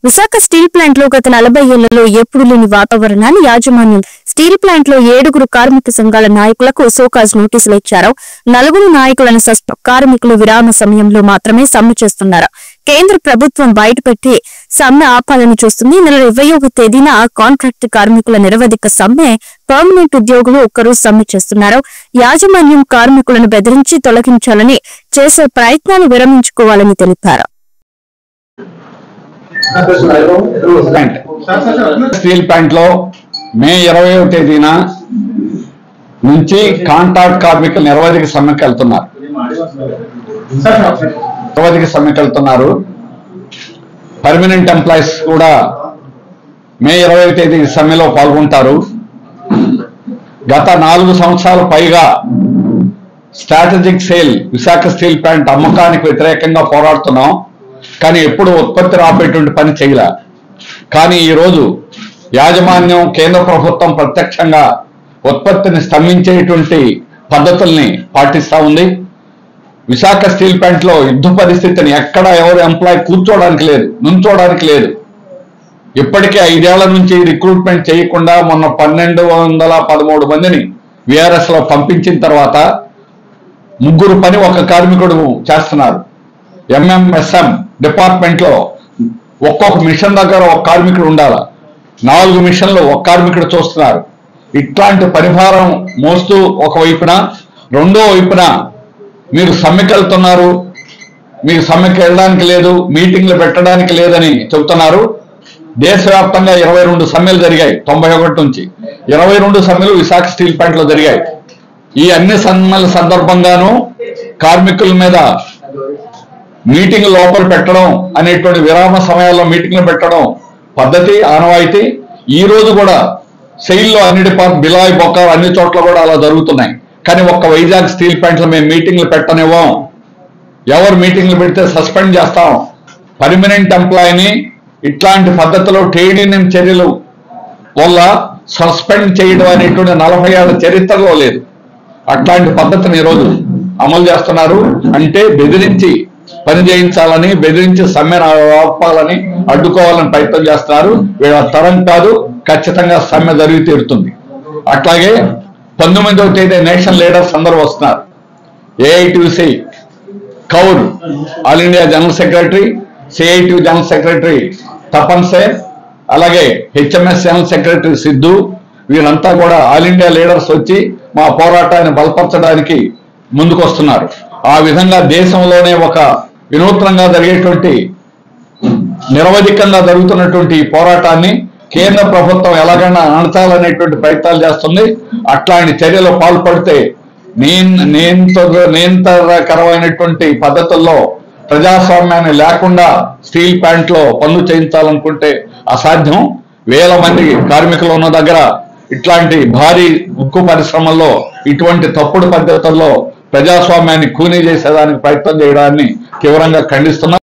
Visakha steel plant లో గత 40 ఏళ్లలో ఎప్పుడు లేని వాతావరణాన్ని యాజమాన్యం స్టీల్ ప్లాంట్ లో 7 కార్మిక సంఘాల నాయకులకు సోకాజ్ నోటీసులు ఇచ్చారు. 4 నాయకులను కార్మికులు విరామ సమయంలో మాత్రమే సమ్మె చేస్తున్నారు. కేంద్ర ప్రభుత్వం బయటపెట్టి సమ్మె ఆపాలని చూస్తుంది. నెల 21వ తేదీన కాంట్రాక్ట్ కార్మికుల నిరవధిక సమ్మె, పర్మనెంట్ ఉద్యోగులు ఒక్కరోజు సమ్మె చేస్తున్నారు. యాజమాన్యం కార్మికులను బెదిరించి తొలగించాలని చేసే ప్రయత్నాలు విరమించుకోవాలని తెలిపారు. స్టీల్ ప్లాంట్ లో మే 20వ తేదీన నుంచి కాంట్రాక్ట్ కార్మికులు నిరవధిక సమ్మెకి వెళ్తున్నారు. పర్మనెంట్ ఎంప్లాయీస్ కూడా మే 20వ తేదీ సమ్మెలో పాల్గొంటారు. గత 4 సంవత్సరాల పైగా strategic sale Visakha steel plant అమ్మకానికి వ్యతిరేకంగా పోరాడుతున్నాం. కానీ ఎప్పుడు ఉత్పత్తి రాబోయేటువంటి పని చేయలే. కానీ ఈరోజు యాజమాన్యం కేంద్ర ప్రభుత్వం ప్రత్యక్షంగా ఉత్పత్తిని స్తంభించేటువంటి పద్ధతుల్ని పాటిస్తూ ఉంది. విశాఖ స్టీల్ ప్లాంట్ లో యుద్ధ పరిస్థితిని ఎక్కడ ఎవరు ఎంప్లాయ్ కూర్చోవడానికి లేదు, నుంచోడానికి లేదు. ఇప్పటికే 5 ఏళ్ల నుంచి రిక్రూట్మెంట్ చేయకుండా మొన్న 1213 మందిని విఆర్ఎస్ లో పంపించిన తర్వాత 3 పని ఒక కార్మికుడు చేస్తున్నారు. ఎంఎంఎస్ఎం డిపార్ట్మెంట్ లో ఒక్కొక్క మిషన్ దగ్గర ఒక కార్మికుడు ఉండాలి. 4 మిషన్లు ఒక కార్మికుడు చూస్తున్నారు. ఇట్లాంటి పరిభారం మోస్తూ ఒకవైపున, రెండో వైపున మీరు సమ్మెకి వెళ్తున్నారు, మీరు సమ్మెకి వెళ్ళడానికి లేదు, మీటింగ్లు పెట్టడానికి లేదని చెబుతున్నారు. దేశవ్యాప్తంగా 22 సమ్మెలు జరిగాయి. 91 నుంచి 22 సమ్మెలు విశాఖ స్టీల్ ప్లాంట్ లో జరిగాయి. ఈ అన్ని సమ్మెల సందర్భంగానూ కార్మికుల మీద మీటింగ్ లోపల పెట్టడం అనేటువంటి విరామ సమయాల్లో మీటింగ్లు పెట్టడం పద్ధతి, ఆనవాయితీ. ఈ రోజు కూడా సెయిల్లో అన్ని డిపార్ట్మెంట్ బిలాయ్ బొక్కారు అన్ని చోట్ల కూడా అలా జరుగుతున్నాయి. కానీ ఒక్క వైజాగ్ స్టీల్ ప్లాంట్ లో మేము మీటింగ్లు పెట్టనివ్వం. ఎవరు మీటింగ్లు పెడితే సస్పెండ్ చేస్తాం. పర్మనెంట్ ఎంప్లాయీని ఇట్లాంటి పద్ధతిలో ట్రేడ్ యూనియన్ చర్యలు వల్ల సస్పెండ్ చేయడం అనేటువంటి 40 ఏళ్ల చరిత్రలో లేదు. అట్లాంటి పద్ధతిని ఈరోజు అమలు చేస్తున్నారు. అంటే బెదిరించి పని చేయించాలని, బెదిరించి సమ్మెను ఆపాలని, అడ్డుకోవాలని ప్రయత్నం చేస్తున్నారు. వీళ్ళ తరం కాదు, ఖచ్చితంగా సమ్మె జరిగి తీరుతుంది. అట్లాగే 19వ తేదీ నేషనల్ లీడర్స్ అందరూ వస్తున్నారు. AITC Kaur all India general secretary, CIT general secretary Tapan Sen, అలాగే హెచ్ఎంఎస్ జనరల్ సెక్రటరీ సిద్ధు, వీళ్ళంతా కూడా ఆల్ ఇండియా లీడర్స్ వచ్చి మా పోరాటాన్ని బలపరచడానికి ముందుకు వస్తున్నారు. ఆ విధంగా దేశంలోనే ఒక వినూత్నంగా జరిగేటువంటి, నిరవధికంగా జరుగుతున్నటువంటి పోరాటాన్ని కేంద్ర ప్రభుత్వం ఎలాగైనా అణచాలనేటువంటి ప్రయత్నాలు చేస్తుంది. అట్లాంటి చర్యలు పాల్పడితే నియంత్రణకరమైనటువంటి పద్ధతుల్లో ప్రజాస్వామ్యాన్ని లేకుండా స్టీల్ ప్లాంట్ లో పనులు చేయించాలనుకుంటే అసాధ్యం. వేల మంది కార్మికులు ఉన్న దగ్గర ఇట్లాంటి భారీ ఉక్కు పరిశ్రమల్లో ఇటువంటి తప్పుడు పద్ధతుల్లో ప్రజాస్వామ్యాన్ని కూనీ చేసేదానికి ప్రయత్నం చేయడాన్ని తీవ్రంగా ఖండిస్తున్నాం.